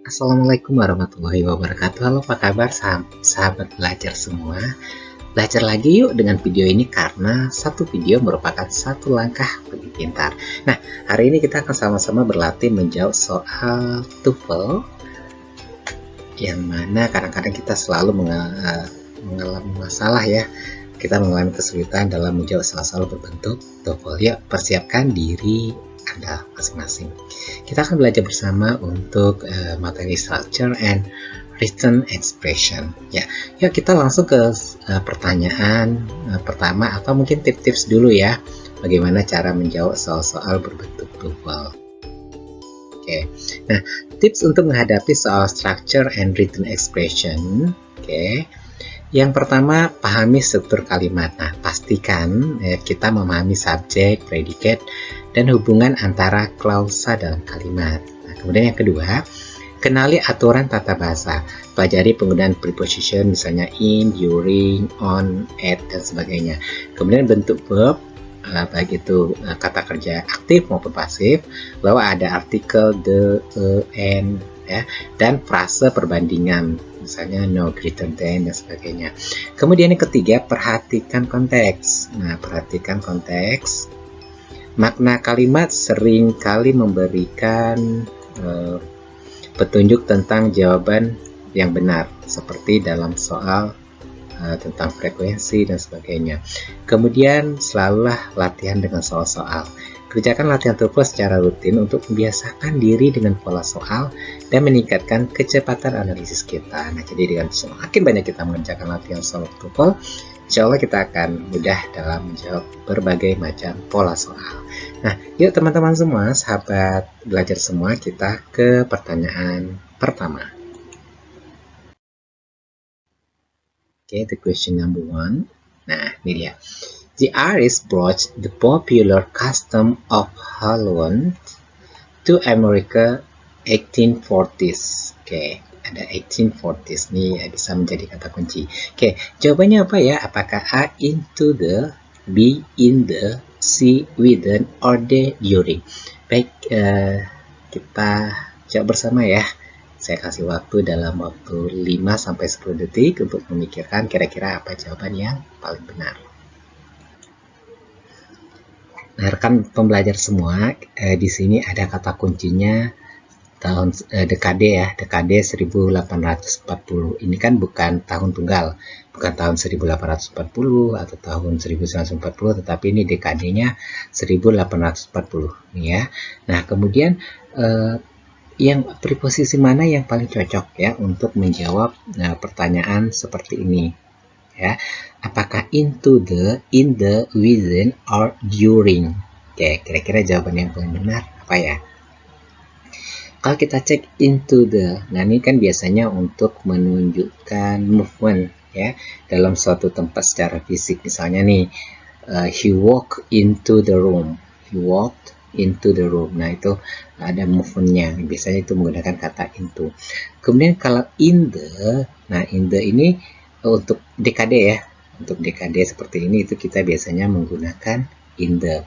Assalamualaikum warahmatullahi wabarakatuh. Halo, apa kabar sahabat belajar semua? Belajar lagi yuk dengan video ini karena satu video merupakan satu langkah bagi pintar. Nah, hari ini kita akan sama-sama berlatih menjawab soal TOEFL yang mana kadang-kadang kita selalu mengalami masalah ya. Kita mengalami kesulitan dalam menjawab soal-soal berbentuk TOEFL. Yuk, persiapkan diri Anda masing-masing. Kita akan belajar bersama untuk materi structure and written expression. Ya, yuk kita langsung ke pertanyaan pertama atau mungkin tips-tips dulu ya, bagaimana cara menjawab soal-soal berbentuk TOEFL. Oke, nah tips untuk menghadapi soal structure and written expression. Oke. Yang pertama, pahami struktur kalimat. Nah, pastikan kita memahami subjek, predicate, dan hubungan antara klausa dalam kalimat. Nah, kemudian yang kedua, kenali aturan tata bahasa. Pelajari penggunaan preposition, misalnya in, during, on, at, dan sebagainya. Kemudian bentuk verb, baik itu kata kerja aktif maupun pasif, bahwa ada artikel, the, and, ya, dan frase perbandingan, misalnya no, greater than, dan sebagainya. Kemudian yang ketiga, perhatikan konteks. Nah, perhatikan konteks. Makna kalimat sering kali memberikan petunjuk tentang jawaban yang benar, seperti dalam soal tentang frekuensi dan sebagainya. Kemudian selalulah latihan dengan soal-soal. Kerjakan latihan TOEFL secara rutin untuk membiasakan diri dengan pola soal dan meningkatkan kecepatan analisis kita. Nah, jadi dengan semakin banyak kita mengerjakan latihan soal TOEFL, insya Allah kita akan mudah dalam menjawab berbagai macam pola soal. Nah, yuk teman-teman semua, sahabat belajar semua, kita ke pertanyaan pertama. Oke, the question number 1. Nah, ini dia. The Irish brought the popular custom of Halloween to America 1840s. Oke, ada 1840s nih bisa menjadi kata kunci. Oke, jawabannya apa ya? Apakah A, into the, B, in the, C, within, or D, during? Baik, kita jawab bersama ya. Saya kasih waktu dalam waktu 5-10 detik untuk memikirkan kira-kira apa jawaban yang paling benar. Nah, rekan pembelajar semua, di sini ada kata kuncinya tahun dekade ya, dekade 1840. Ini kan bukan tahun tunggal, bukan tahun 1840 atau tahun 1940, tetapi ini dekadenya 1840 nih ya. Nah, kemudian yang preposisi mana yang paling cocok ya untuk menjawab pertanyaan seperti ini ya? Apakah into the, in the, within, or during? Oke, kira-kira jawaban yang paling benar apa ya? Kalau kita cek into the, nah ini kan biasanya untuk menunjukkan movement ya dalam suatu tempat secara fisik. Misalnya nih, he walked into the room, he walked into the room. Nah, itu ada movementnya. Biasanya itu menggunakan kata into. Kemudian kalau in the, nah in the ini untuk dekade ya. Untuk dekade seperti ini itu kita biasanya menggunakan in the.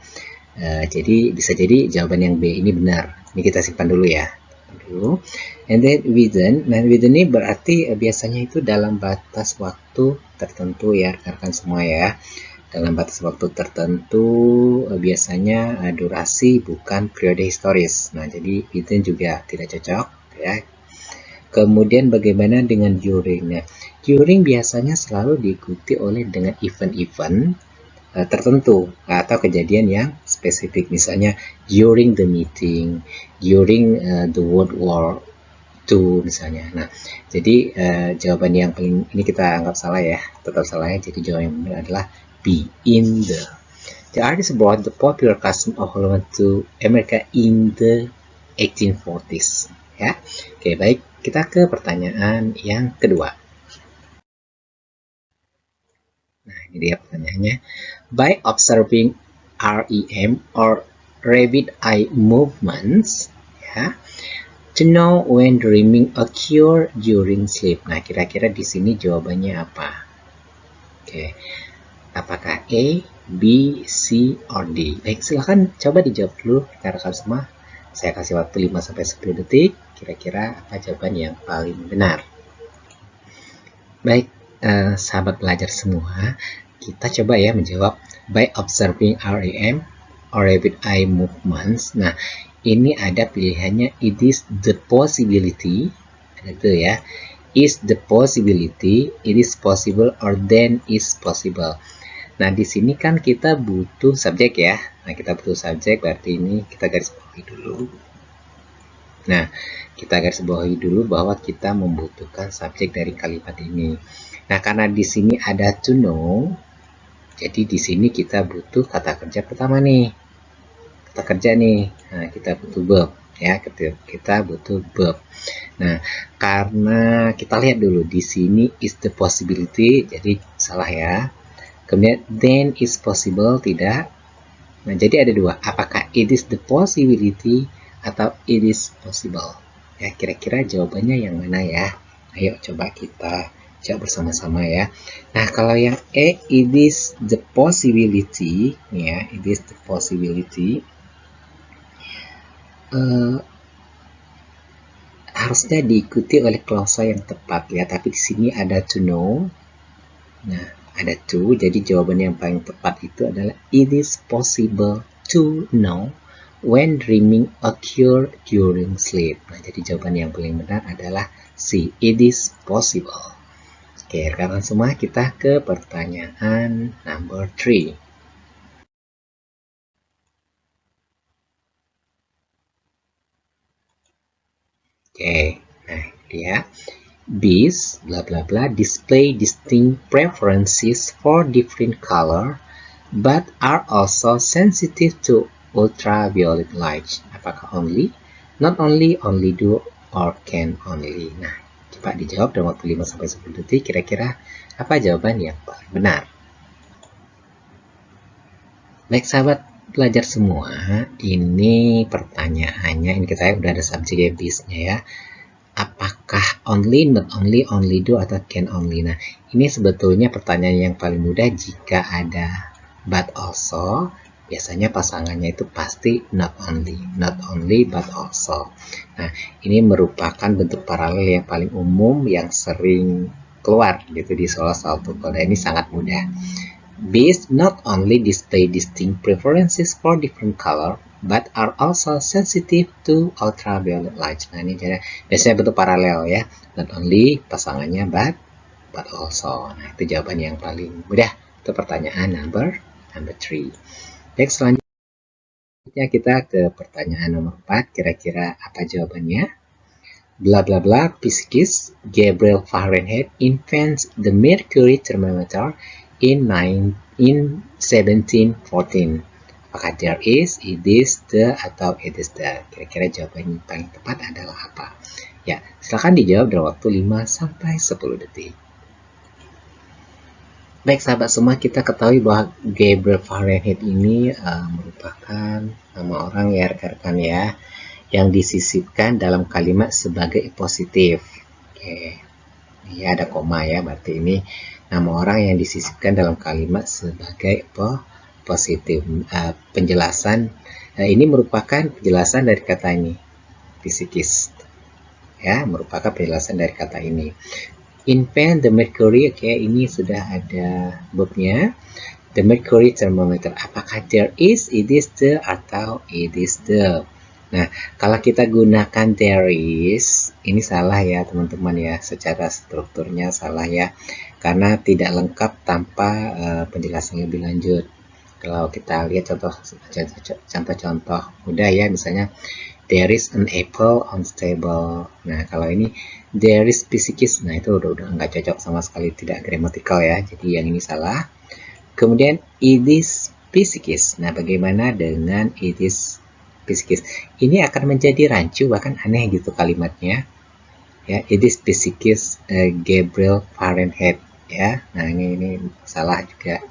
Jadi bisa jadi jawaban yang B ini benar. Ini kita simpan dulu ya. And then within. Nah, within ini berarti biasanya itu dalam batas waktu tertentu ya, rekan-rekan semua ya. Dalam batas waktu tertentu biasanya durasi bukan periode historis. Nah, jadi itu juga tidak cocok ya. Kemudian bagaimana dengan during? Nah, during biasanya selalu diikuti oleh dengan event-event tertentu atau kejadian yang spesifik. Misalnya during the meeting, during the World War II misalnya. Nah, jadi jawaban yang paling ini kita anggap salah ya, tetap salah ya. Jadi jawaban yang benar adalah B, in the. The artist brought the popular custom of Halloween to America in the 1840s. Ya, oke baik. Kita ke pertanyaan yang kedua. Nah, ini dia pertanyaannya. By observing REM or rapid eye movements, ya, to know when dreaming occur during sleep. Nah, kira-kira di sini jawabannya apa? Oke. Apakah A, B, C, or D? Baik, silahkan coba dijawab dulu rekan-rekan semua. Saya kasih waktu 5-10 detik. Kira-kira apa jawaban yang paling benar? Baik, sahabat belajar semua, kita coba ya menjawab by observing REM or rapid eye movements. Nah, ini ada pilihannya it is the possibility, ada tuh ya, is the possibility, it is possible, or then is possible. Nah, di sini kan kita butuh subjek ya. Nah, kita butuh subjek, berarti ini kita garis bawahi dulu. Nah, kita garis bawahi dulu bahwa kita membutuhkan subjek dari kalimat ini. Nah, karena di sini ada to know, jadi di sini kita butuh kata kerja pertama nih. Kata kerja nih. Nah, kita butuh verb ya, kita butuh verb. Nah, karena kita lihat dulu di sini is the possibility, jadi salah ya. Kemudian then is possible, tidak. Nah, jadi ada dua, apakah it is the possibility atau it is possible. Ya, kira-kira jawabannya yang mana ya? Ayo coba kita jawab bersama-sama ya. Nah, kalau yang E, it is the possibility, ya, it is the possibility. Harusnya diikuti oleh klausa yang tepat ya, tapi di sini ada to know. Nah, ada to, jadi jawaban yang paling tepat itu adalah it is possible to know when dreaming occur during sleep. Nah, jadi jawaban yang paling benar adalah C, it is possible. Oke, rekan semua, kita ke pertanyaan number 3. Oke, nah dia bees bla bla bla display distinct preferences for different color but are also sensitive to ultraviolet light. Apakah only, not only, only do, or can only? Nah, coba dijawab dalam waktu 5-10 detik. Kira-kira apa jawaban yang paling benar? Baik sahabat belajar semua, ini pertanyaannya, ini kita udah ada subjek bees-nya ya. Apakah only, not only, only do, atau can only? Nah, ini sebetulnya pertanyaan yang paling mudah jika ada but also. Biasanya pasangannya itu pasti not only but also. Nah, ini merupakan bentuk paralel yang paling umum yang sering keluar gitu di salah satu kode. Ini sangat mudah. Bees not only display distinct preferences for different color, but are also sensitive to ultraviolet light. Nah, ini biasanya bentuk paralel ya. Not only pasangannya but also. Nah, itu jawaban yang paling mudah untuk pertanyaan number 3. Baik, selanjutnya kita ke pertanyaan nomor 4. Kira-kira apa jawabannya? Bla bla bla, physicist Gabriel Fahrenheit invents the mercury thermometer in 1714. Apakah there is, it is, the, atau it is the? Kira-kira jawaban yang paling tepat adalah apa? Ya, silakan dijawab dalam waktu 5-10 detik. Baik sahabat semua, kita ketahui bahwa Gabriel Fahrenheit ini merupakan nama orang ya rekan-rekan ya, yang disisipkan dalam kalimat sebagai positif. Oke, ini ada koma ya, berarti ini nama orang yang disisipkan dalam kalimat sebagai positif. Penjelasan ini merupakan penjelasan dari kata ini, physicist. Ya, merupakan penjelasan dari kata ini. Invent the mercury, oke, ini sudah ada verbnya. The mercury thermometer. Apakah there is, it is the, atau it is the? Nah, kalau kita gunakan there is, ini salah ya teman-teman ya. Secara strukturnya salah ya. Karena tidak lengkap tanpa penjelasan lebih lanjut. Kalau kita lihat contoh-contoh mudah ya, misalnya there is an apple on the table. Nah, kalau ini there is physicist, nah itu udah nggak cocok sama sekali, tidak gramatikal ya. Jadi yang ini salah. Kemudian it is physicist. Nah, bagaimana dengan it is physicist? Ini akan menjadi rancu, bahkan aneh gitu kalimatnya. Ya, it is physicist Gabriel Fahrenheit ya. Nah, ini salah juga.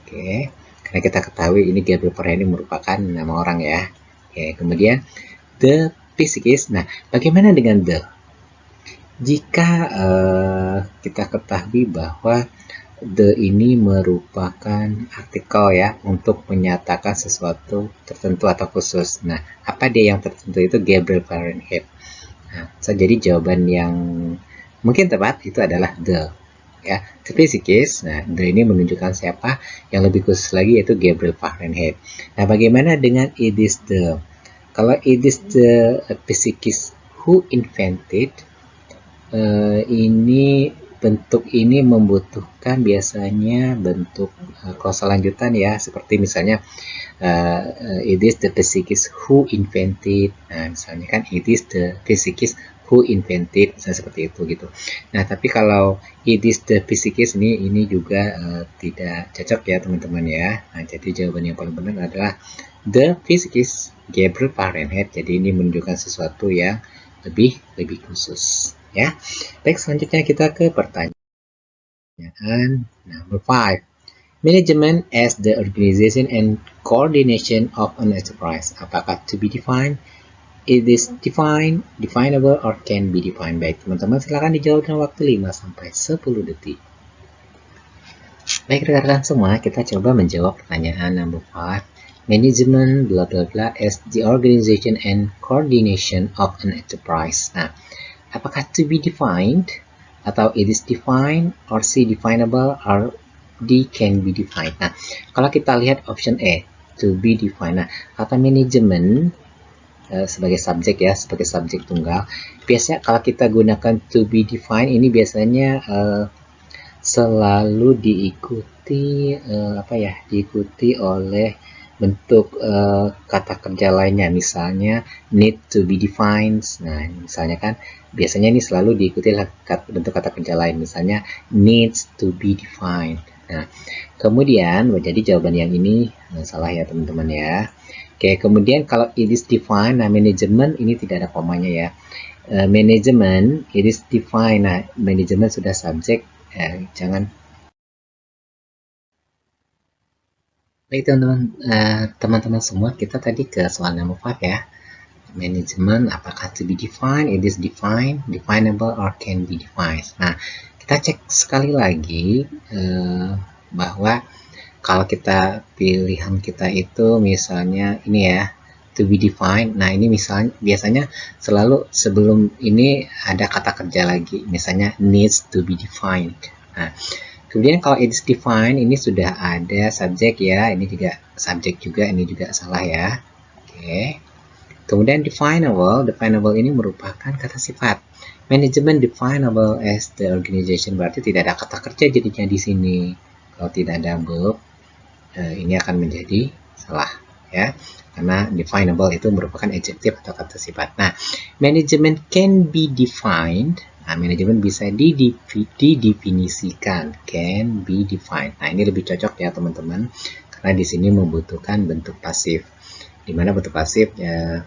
Oke. Karena kita ketahui ini Gabriel Fahrenheit ini merupakan nama orang ya. Oke, kemudian the physicist. Nah, bagaimana dengan the? Jika kita ketahui bahwa the ini merupakan artikel ya untuk menyatakan sesuatu tertentu atau khusus. Nah, apa dia yang tertentu itu? Gabriel Fahrenheit. Nah, jadi jawaban yang mungkin tepat itu adalah the. Ya, the physicist. Nah, the ini menunjukkan siapa yang lebih khusus lagi yaitu Gabriel Fahrenheit. Nah, bagaimana dengan it is the? Kalau it is the physicist who invented, ini bentuk ini membutuhkan biasanya bentuk klausal lanjutan ya, seperti misalnya it is the physicist who invented. Nah, misalnya kan it is the physicist who invented, misalnya seperti itu gitu. Nah, tapi kalau it is the physicist ini juga tidak cocok ya teman-teman ya. Nah, jadi jawaban yang paling benar adalah the physicist Gabriel Fahrenheit. Jadi ini menunjukkan sesuatu yang lebih khusus ya. Baik, selanjutnya kita ke pertanyaan number 5. Management as the organization and coordination of an enterprise. Apakah to be defined, it is defined, definable, or can be defined? Baik, teman-teman silakan dijawab dalam waktu 5-10 detik. Baik, rekan-rekan semua, kita coba menjawab pertanyaan number 5. Management bla bla bla as the organization and coordination of an enterprise. Nah, apakah to be defined, atau it is defined, or C definable, or D can be defined? Nah, kalau kita lihat option A, to be defined. Nah, kata manajemen sebagai subjek ya, sebagai subjek tunggal. Biasanya kalau kita gunakan to be defined ini biasanya selalu diikuti diikuti oleh bentuk kata kerja lainnya, misalnya need to be defined. Nah, misalnya kan biasanya ini selalu diikuti bentuk kata kerja lain, misalnya needs to be defined. Nah, kemudian jadi jawaban yang ini salah ya teman-teman ya. Oke, kemudian kalau it is defined, nah manajemen ini tidak ada komanya ya. Manajemen it is defined. Nah, manajemen sudah subjek, jangan. Baik teman-teman semua, kita tadi ke soal nomor 5 ya. Manajemen apakah to be defined, it is defined, definable, or can be defined. Nah, kita cek sekali lagi bahwa kalau kita pilihan kita itu misalnya ini ya, to be defined. Nah, ini misalnya biasanya selalu sebelum ini ada kata kerja lagi, misalnya needs to be defined. Nah, kemudian kalau it is defined ini sudah ada subjek ya, ini juga subjek juga, ini juga salah ya. Oke. Kemudian definable ini merupakan kata sifat. Management definable as the organization, berarti tidak ada kata kerja jadinya di sini. Kalau tidak ada verb, ini akan menjadi salah ya, karena definable itu merupakan adjektif atau kata sifat. Nah, management can be defined. Nah, manajemen bisa didefinisikan, can be defined. Nah, ini lebih cocok ya teman-teman, karena di sini membutuhkan bentuk pasif. Di mana bentuk pasif ya,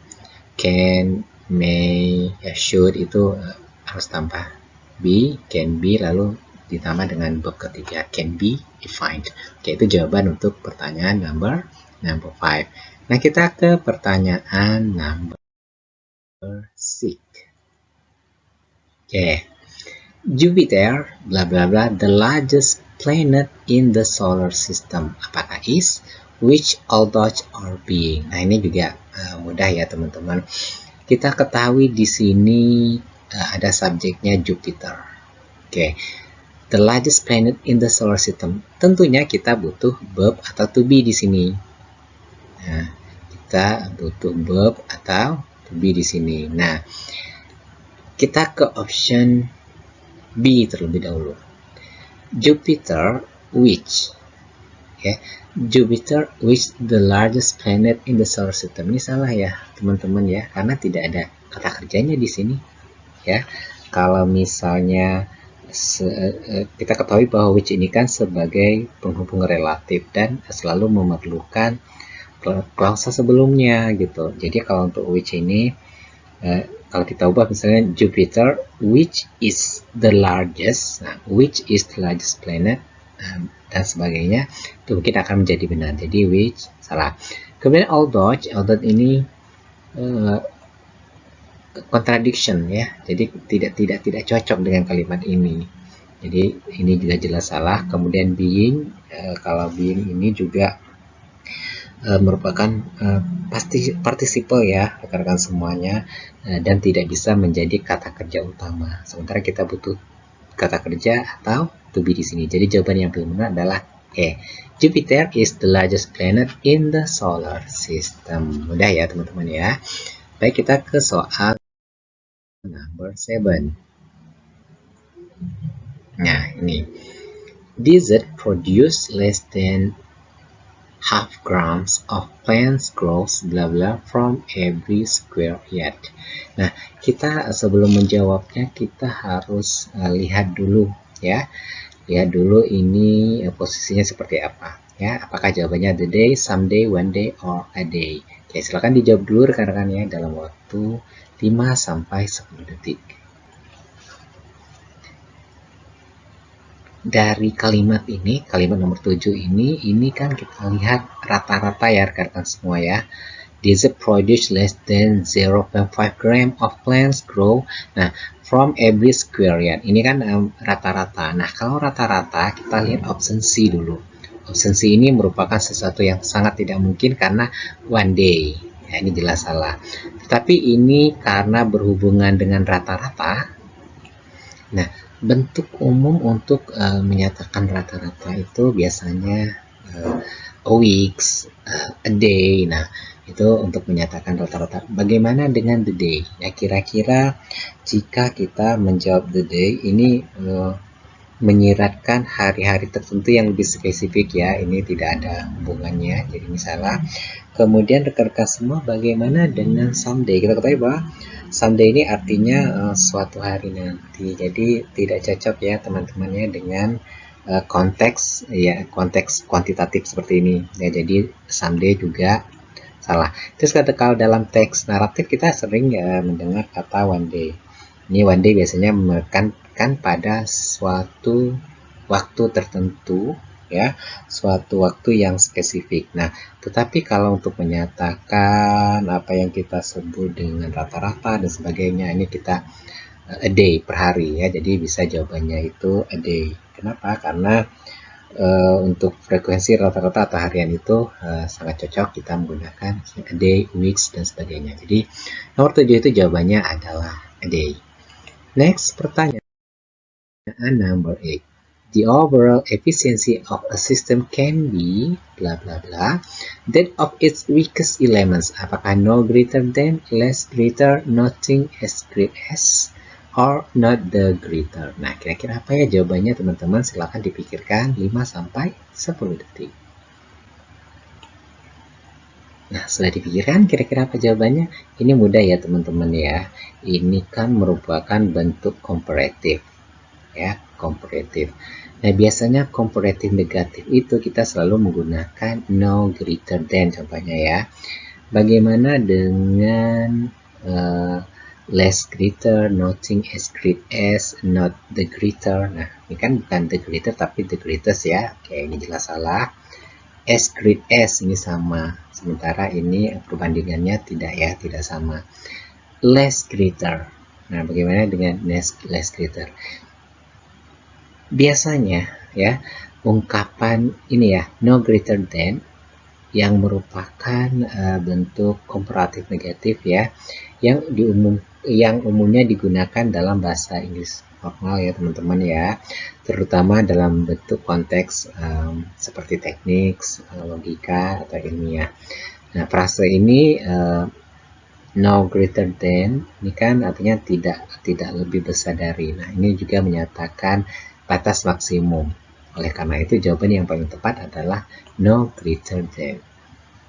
can, may, ya, should itu harus tambah be, can be, lalu ditambah dengan verb ketiga, can be defined. Oke, itu jawaban untuk pertanyaan number 5. Nah, kita ke pertanyaan number 6. Oke, Jupiter, bla bla bla, the largest planet in the solar system. Apakah is, which, although, or being? Nah, ini juga mudah ya teman-teman. Kita ketahui di sini ada subjeknya Jupiter. Oke, the largest planet in the solar system. Tentunya kita butuh verb atau to be di sini. Nah, kita butuh verb atau to be di sini. Nah, kita ke option B terlebih dahulu. Jupiter which, okay. Jupiter which the largest planet in the solar system. Ini salah ya teman-teman ya, karena tidak ada kata kerjanya di sini ya. Kalau misalnya kita ketahui bahwa which ini kan sebagai penghubung relatif dan selalu memerlukan klausa sebelumnya gitu. Jadi kalau untuk which ini kalau kita ubah misalnya Jupiter which is the largest, nah, which is the largest planet dan sebagainya, itu mungkin akan menjadi benar. Jadi which salah. Kemudian although ini contradiction ya, jadi tidak cocok dengan kalimat ini. Jadi ini juga jelas salah. Kemudian being, kalau being ini juga merupakan participle ya rekan-rekan semuanya, dan tidak bisa menjadi kata kerja utama. Sementara kita butuh kata kerja atau to be di sini. Jadi jawaban yang paling benar adalah E. Jupiter is the largest planet in the solar system. Mudah ya teman-teman ya. Baik, kita ke soal number 7. Nah, ini. Desert produce less than half grams of plant growth bla bla from every square yard. Nah, kita sebelum menjawabnya kita harus lihat dulu ya. Lihat dulu ini posisinya seperti apa ya. Apakah jawabannya the day, someday, one day, or a day? Oke, silakan dijawab dulu rekan-rekan ya dalam waktu 5 sampai 10 detik. Dari kalimat ini, kalimat nomor 7 ini kan kita lihat rata-rata ya rekan-rekan semua ya. Desert produce less than 0.5 gram of plants grow. Nah, from every square yard. Ini kan rata-rata. Nah, kalau rata-rata kita lihat option C dulu. Option C ini merupakan sesuatu yang sangat tidak mungkin karena one day. Ya, ini jelas salah. Tetapi ini karena berhubungan dengan rata-rata. Nah, bentuk umum untuk menyatakan rata-rata itu biasanya a weeks, a day. Nah, itu untuk menyatakan rata-rata. Bagaimana dengan the day? Ya, kira-kira jika kita menjawab the day, ini menyiratkan hari-hari tertentu yang lebih spesifik ya. Ini tidak ada hubungannya, jadi misalnya. Kemudian rekan-rekan semua, bagaimana dengan someday? Kita ketahui bahwa someday ini artinya suatu hari nanti. Jadi tidak cocok ya teman-temannya dengan konteks kuantitatif seperti ini. Ya, jadi someday juga salah. Terus kalau dalam teks naratif kita sering mendengar kata one day. Ini one day biasanya menekankan pada suatu waktu tertentu ya, suatu waktu yang spesifik. Nah, tetapi kalau untuk menyatakan apa yang kita sebut dengan rata-rata dan sebagainya, ini kita a day per hari ya. Jadi bisa jawabannya itu a day. Kenapa? Karena untuk frekuensi rata-rata atau harian itu sangat cocok kita menggunakan a day, weeks dan sebagainya. Jadi nomor 7 itu jawabannya adalah a day. Next, pertanyaan number 8. The overall efficiency of a system can be bla bla bla that of its weakest elements. Apakah no greater than, less greater, nothing as great as, or not the greater? Nah, kira-kira apa ya jawabannya teman-teman? Silahkan dipikirkan 5 sampai 10 detik. Nah, setelah dipikirkan kira-kira apa jawabannya? Ini mudah ya teman-teman ya. Ini kan merupakan bentuk komparatif ya, komparatif. Nah, biasanya komparatif negatif itu kita selalu menggunakan no greater than contohnya ya. Bagaimana dengan less greater, nothing as great as, not the greater? Nah, ini kan bukan the greater tapi the greatest ya. Oke, ini jelas salah. As great as ini sama. Sementara ini perbandingannya tidak ya, tidak sama. Less greater. Nah, bagaimana dengan less greater? Biasanya ya ungkapan ini ya no greater than yang merupakan bentuk komparatif negatif ya yang umumnya digunakan dalam bahasa Inggris formal ya teman-teman ya, terutama dalam bentuk konteks seperti teknik, logika atau ilmiah. Nah, frase ini no greater than ini kan artinya tidak lebih besar dari. Nah, ini juga menyatakan batas maksimum. Oleh karena itu jawaban yang paling tepat adalah no greater than.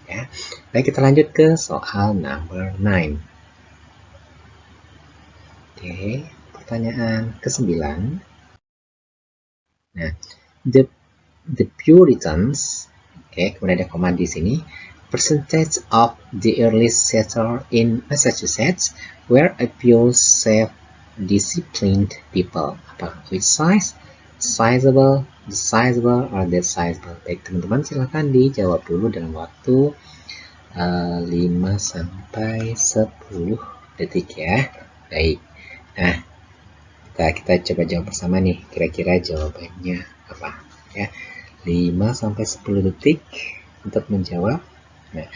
Ya. Baik, kita lanjut ke soal number 9. Oke, pertanyaan ke-9. Nah, the Puritans, oke, kemudian ada koma di sini. Percentage of the early settlers in Massachusetts were a pure self-disciplined people. Apa? Which size? Sizable, desizable, or desizable. Baik teman-teman, silahkan dijawab dulu dalam waktu 5 sampai 10 detik ya. Baik. Nah, kita Nah, kita coba jawab bersama nih, kira-kira jawabannya apa ya. 5-10 detik untuk menjawab. Nah,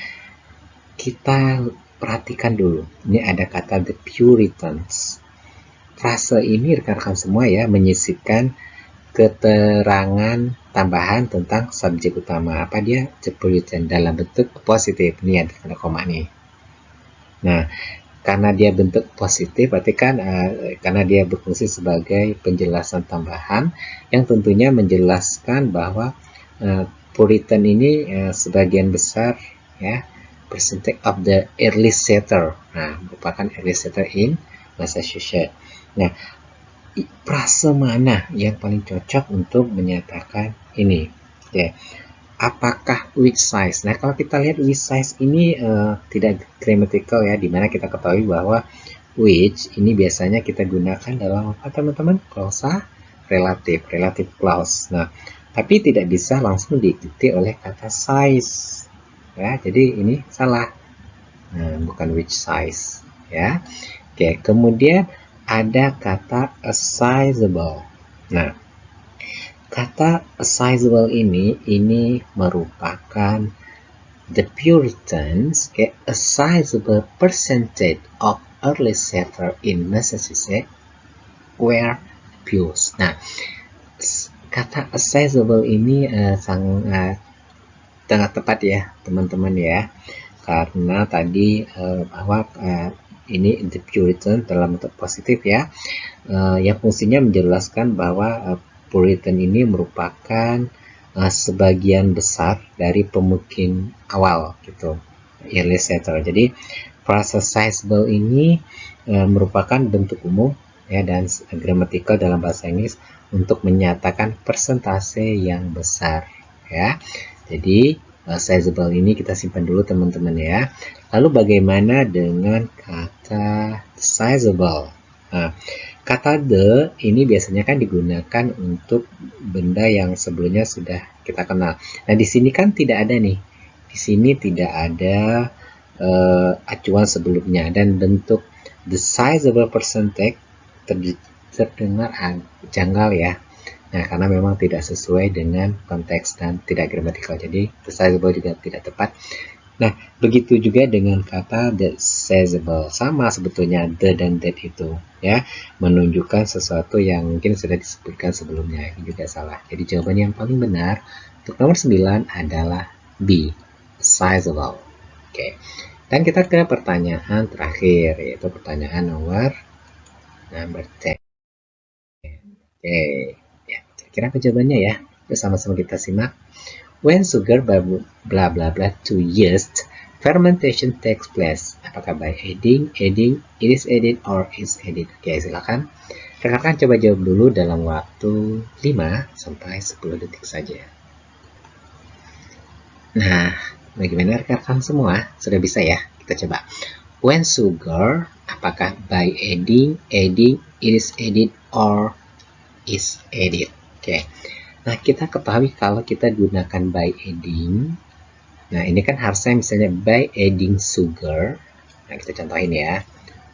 kita perhatikan dulu, ini ada kata the Puritans. Frase ini rekan-rekan semua ya menyisipkan keterangan tambahan tentang subjek utama. Apa dia? The Puritan, dalam bentuk positif. Ini ada koma nih. Nah, karena dia bentuk positif, berarti kan karena dia berfungsi sebagai penjelasan tambahan yang tentunya menjelaskan bahwa Puritan ini sebagian besar ya percentage of the early settler. Nah, merupakan early settler in Massachusetts. Nah, frase mana yang paling cocok untuk menyatakan ini? Ya. Apakah which size? Nah, kalau kita lihat which size ini tidak grammatical ya, dimana kita ketahui bahwa which ini biasanya kita gunakan dalam apa teman-teman? Klausa relatif clause. Nah, tapi tidak bisa langsung diikuti oleh kata size. Ya, jadi ini salah. Nah, bukan which size ya. Oke, kemudian ada kata sizable. Nah, kata sizable ini merupakan the Puritans, a sizable percentage of early settlers in Massachusetts were Pews. Nah, kata sizable ini sangat tepat ya teman-teman ya, karena tadi bahwa ini the Puritan dalam bentuk positif ya, yang fungsinya menjelaskan bahwa Puritan ini merupakan sebagian besar dari pemukim awal gitu, early settler. Jadi frase sizable ini merupakan bentuk umum ya dan gramatikal dalam bahasa Inggris untuk menyatakan persentase yang besar ya. Jadi sizable ini kita simpan dulu teman-teman ya. Lalu bagaimana dengan kata sizable? Nah, kata the ini biasanya kan digunakan untuk benda yang sebelumnya sudah kita kenal. Nah, di sini kan tidak ada nih. Di sini tidak ada acuan sebelumnya dan bentuk the sizable percentage terdengar janggal ya. Nah, karena memang tidak sesuai dengan konteks dan tidak gramatikal. Jadi, the sizable juga tidak tepat. Nah, begitu juga dengan kata the sizable. Sama sebetulnya the dan that itu ya, menunjukkan sesuatu yang mungkin sudah disebutkan sebelumnya. Ini juga salah. Jadi jawaban yang paling benar untuk nomor 9 adalah B, sizable. Oke. Dan kita ke pertanyaan terakhir, yaitu pertanyaan nomor 10. Oke. Ya, kira-kira apa jawabannya ya? Yuk sama-sama kita simak. When sugar blah blah blah to yeast, fermentation takes place. Apakah by adding, it is added, or is added? Oke, silakan. Rekan-rekan coba jawab dulu dalam waktu 5-10 detik saja. Nah, bagaimana rekan-rekan semua? Sudah bisa ya? Kita coba. When sugar, apakah by adding, it is added, or is added? Oke. Nah, kita ketahui kalau kita gunakan by adding. Nah, ini kan harusnya misalnya by adding sugar. Nah, kita contohin ya.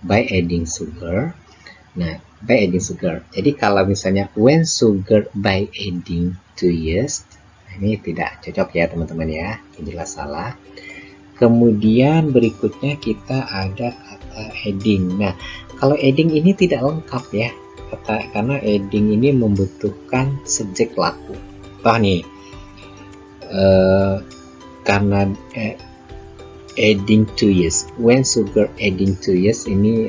By adding sugar. Nah, by adding sugar. Jadi kalau misalnya when sugar by adding to yeast. Nah, ini tidak cocok ya teman-teman ya. Ini jelas salah. Kemudian berikutnya kita ada kata adding. Nah, kalau adding ini tidak lengkap ya. Karena adding ini membutuhkan subjek laku. Toh nih, karena adding to yeast, when sugar adding to yeast ini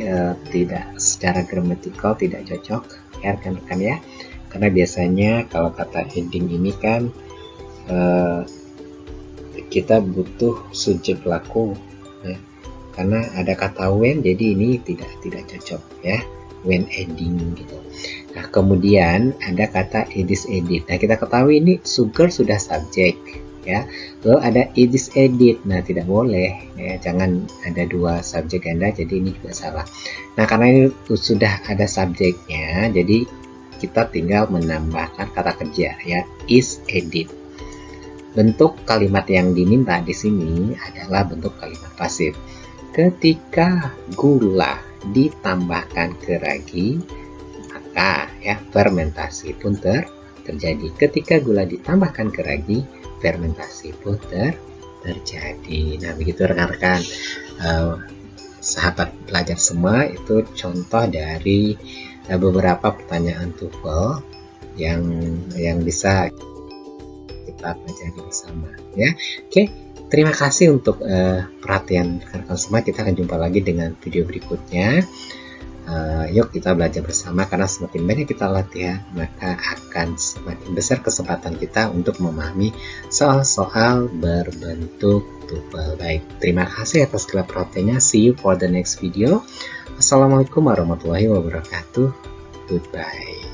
tidak secara gramatikal tidak cocok ya rekan-rekan ya. Karena biasanya kalau kata adding ini kan kita butuh subjek laku ya. Karena ada kata when, jadi ini tidak cocok ya. When adding gitu. Nah, kemudian ada kata it is added. Nah, kita ketahui ini sugar sudah subjek ya. Lalu ada it is added. Nah, tidak boleh ya, jangan ada dua subjek ganda, jadi ini juga salah. Nah, karena ini sudah ada subjeknya, jadi kita tinggal menambahkan kata kerja ya, is added. Bentuk kalimat yang diminta di sini adalah bentuk kalimat pasif. Ketika gula ditambahkan ke ragi maka ya fermentasi pun terjadi. Ketika gula ditambahkan ke ragi, fermentasi pun terjadi. Nah, begitu rekan-rekan, sahabat belajar semua, itu contoh dari beberapa pertanyaan TOEFL yang bisa kita pelajari bersama ya. Oke, terima kasih untuk perhatian rekan-rekan semua. Kita akan jumpa lagi dengan video berikutnya. Yuk kita belajar bersama, karena semakin banyak kita latihan, maka akan semakin besar kesempatan kita untuk memahami soal-soal berbentuk TOEFL. Baik, terima kasih atas segala perhatiannya. See you for the next video. Wassalamualaikum warahmatullahi wabarakatuh. Goodbye.